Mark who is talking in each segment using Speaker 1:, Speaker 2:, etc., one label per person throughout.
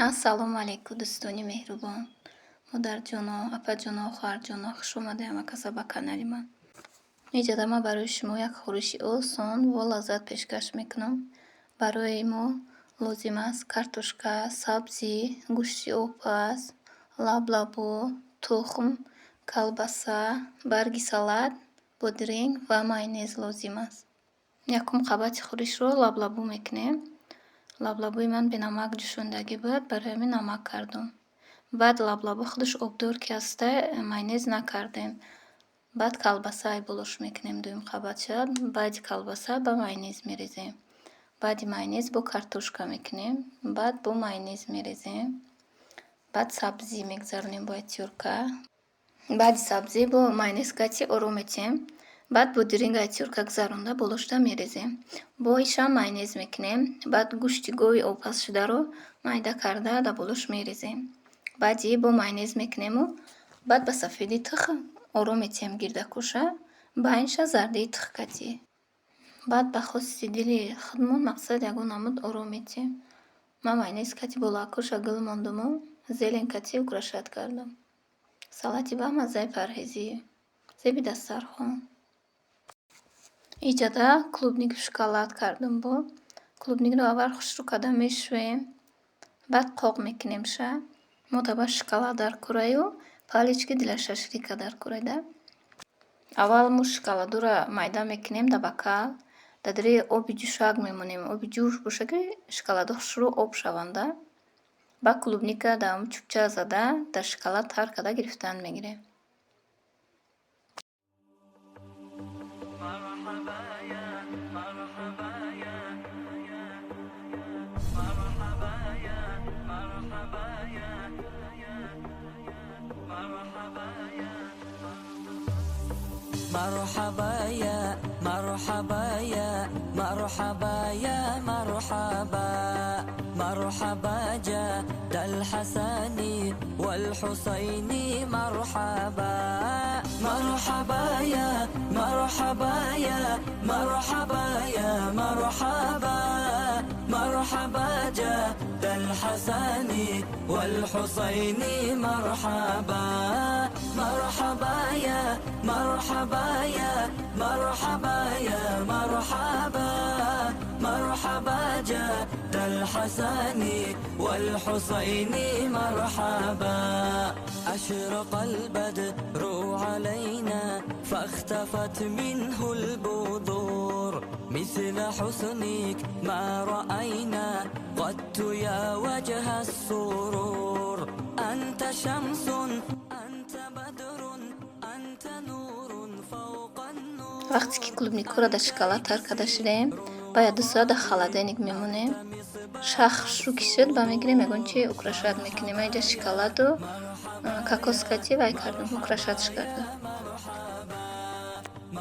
Speaker 1: Ассалому алайкум дӯстони меҳрубон. Модарҷоно, апаҷоно, хоҳарҷоно, хуш омадаям акаса ба канали ман. Иҷода ман барои шумо як хӯриши осон ва лаззат пешкаш мекунам. Барои мо лозим аст картошка, сабзӣ, гӯшти опаз, лаблабо, тухм, колбаса, барги салат, бодиринг ва майонез лозим аст. Якум қабати хӯришро лаблабо мекунем. Лаблабои ман бенамак ҷӯшондагӣ буд, барои ҳамин намак кардам. Баъд лаблабо худаш обдор ки аста, майонез накардем. Баъд колбасаи болош мекунем, дуюм қабат шуд. Баъди колбаса ба майонез мерезем. Баъди майонез бо картошка мекунем. Баъд бо майонез мерезем. Баъд сабзӣ мегзаронем бо тёрка. Баъди сабзӣ бо майонез кати ором метиҳем. Баъд бодирингаи тёрка гузаронда болошта мерезем. Бо ишам майонез мекунем. Баъд гӯшти гови опазшударо майда карда дар болош мерезем. Баъди бо майонез мекунему баъд ба сафеди тих ором метиҳем гирдакуша. Баъдиша зардии тих катӣ. Баъд ба хости дили худмон мақсад ягон намуд ором метиҳем. Ман майонез кати бо лакуша гул мондаму зелен кати украшат кардам. Салати ба маззаи парҳезӣ. Зеби дастархон. Иҷода клубнику шоколад кардам. Бо клубникро аввал хушрӯ карда мешӯем. Баъд қоқ мекунем ша. Мо даба шоколад дар кураю палички дилашашлика дар курайда. Аввал мо шоколадро майда мекунем дар бакал. Дар дили оби ҷӯшак мемонем. Оби ҷӯш боша ки шоколадо хушрӯ об шаванда. Баъд клубника дар чӯбча зада дар шоколад тар карда гирифтан мегирем.
Speaker 2: مرحبا يا مرحبا يا مرحبا يا مرحبا مرحبا جد الحسن والحسين مرحبا مرحبا يا مرحبا يا مرحبا يا مرحبا مرحبا جد الحسن والحسين مرحبا مرحبا يا مرحبا يا مرحبا يا مرحبا مرحبا جد الحسن والحسين مرحبا أشرق البدر علينا فاختفت منه البذور مثل حسنك ما رأينا قدت يا وجه السرور أنت شمس أنت بدر أنت نور فوق النور.
Speaker 1: вақте ки клубникро дар шоколад тар карда шудем, баъд 2 соат дар холодильник мемонем. Шах хушрӯ ки шуд ба мегирем ягончи украшат мекунем. Айҷа шоколаду кокос кати вай кардам, украшатш кардам.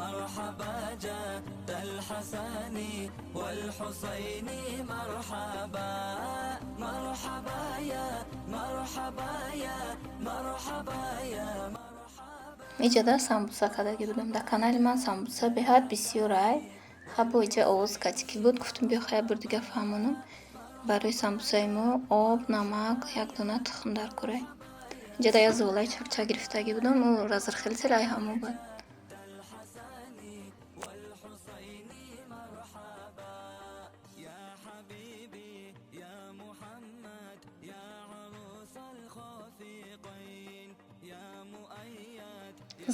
Speaker 2: مرحبا جد الحسن والحسين مرحبا مرحبا يا مرحبا يا مرحبا يا
Speaker 1: иҷода самбуса кардаги будам. Дар канали ман самбуса беҳад бисёр ай. Ҳабо иҷа овоз кати ки буд гуфтум биё хая бур дига фаҳмонам. Барои самбусаи мо об, намак, як дона тухм дар курай. Иҷода як зуволаи чакча гирифтаги будам. Ӯ разрхилсил ай ҳамо буд.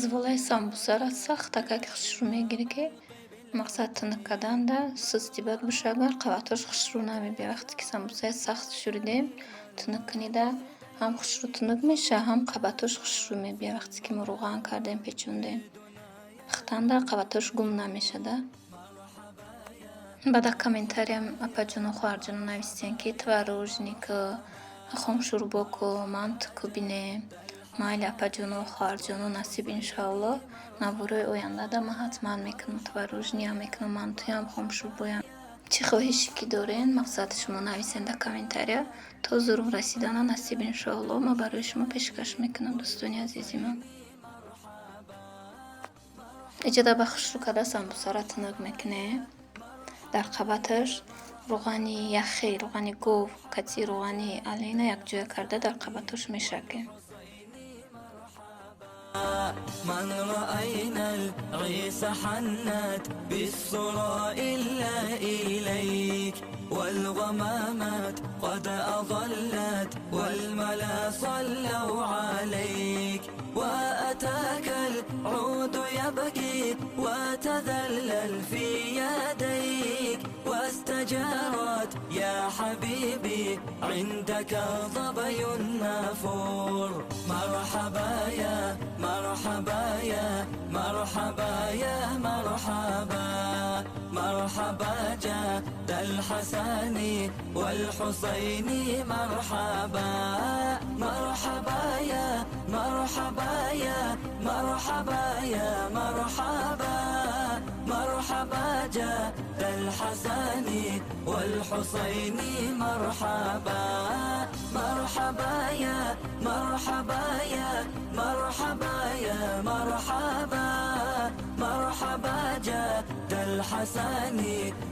Speaker 1: зуволаи самбусаро сахтакак хушрӯ мегирӣ ки мақсад тинук карданда сусти бад боша, агар қабатош хушрӯ намебиёд. Вақте ки самбусаи сахт шӯридем, тинук кунида ҳам хушрӯ тинук меша, ҳам қабатош хушрӯ мебиёд. Вақте ки мо рӯған кардем, печондем, хитанда қабатош гум намешада. Баъд дар комментариям апаҷону хоҳарҷону нависен ки творожнику, хомшӯрбоку, мантику бинем. Майли апаҷону хоҳарҷону насиб иншоалло. Навбарои ояндада ман ҳатман мекунам. Творожниям мекунам, мантуям, хомшӯрбоям. Чӣ хоҳиши ки дорен, мақсади шумо нависен дар комментария. То зурӯ расидана насиб иншоалло ман барои шумо пешкаш мекунам дӯстони азизи ман. иҷода ба хушрӯ карда самбусаро тинук мекунем. Дар қабаташ روغانی یخی، روغانی گوو، کەچی روغانی ئالێنە یەکجۆیە کرده در قەبەتوش میشکه.
Speaker 2: من رأينا العيس حنت بالصراء إلا إليك، والغمامات قد أضلت والملا صلوا عليك، وأتاك العود يبكي وتذلل في يديك، واستجارت يا حبيبي عندك ظبي النافور. مرحبا يا مرحبا يا مرحبا يا مرحبا، مرحبا جد الحسن والحسين مرحبا، مرحبا يا مرحبا يا مرحبا يا مرحبا، مرحبا جد الحسن والحسين مرحبا، مرحبا يا مرحبا يا مرحبا يا مرحبا، مرحبا جد الحسن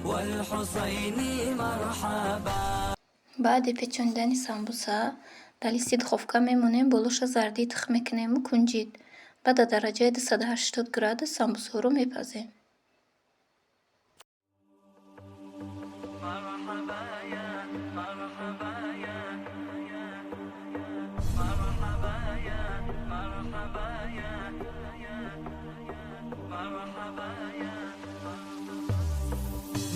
Speaker 2: والحسين مرحبا.
Speaker 1: بعد پیچوندن سامبوسا در لیست دخوفکا میمونیم بلوش زردی تخ میکنیم و کنجید. بعد در درجه 180 گراد سامبوسا رو میپزیم.
Speaker 2: مرحبا يا مرحبا يا مرحبا يا مرحبا يا مرحبا يا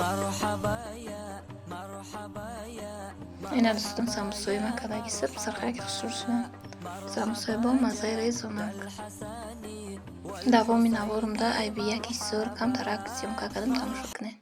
Speaker 2: مرحبا يا مرحبا يا.
Speaker 1: اینا دوستان سامبوسای ما کدایی سرب سرخه که خشور شدن. سامبوسای با مزه ریز و نک. دوامی نوارم دا ای بی یکی سور کم ترک سیم که کدام تماشا کنه.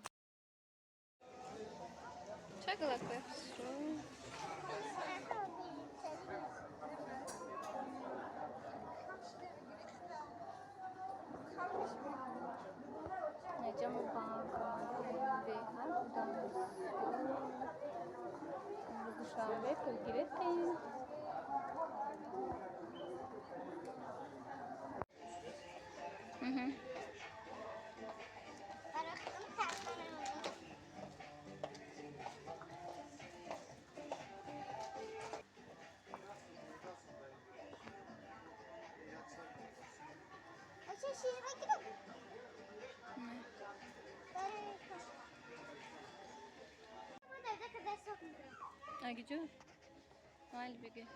Speaker 1: اگه جو مال بگه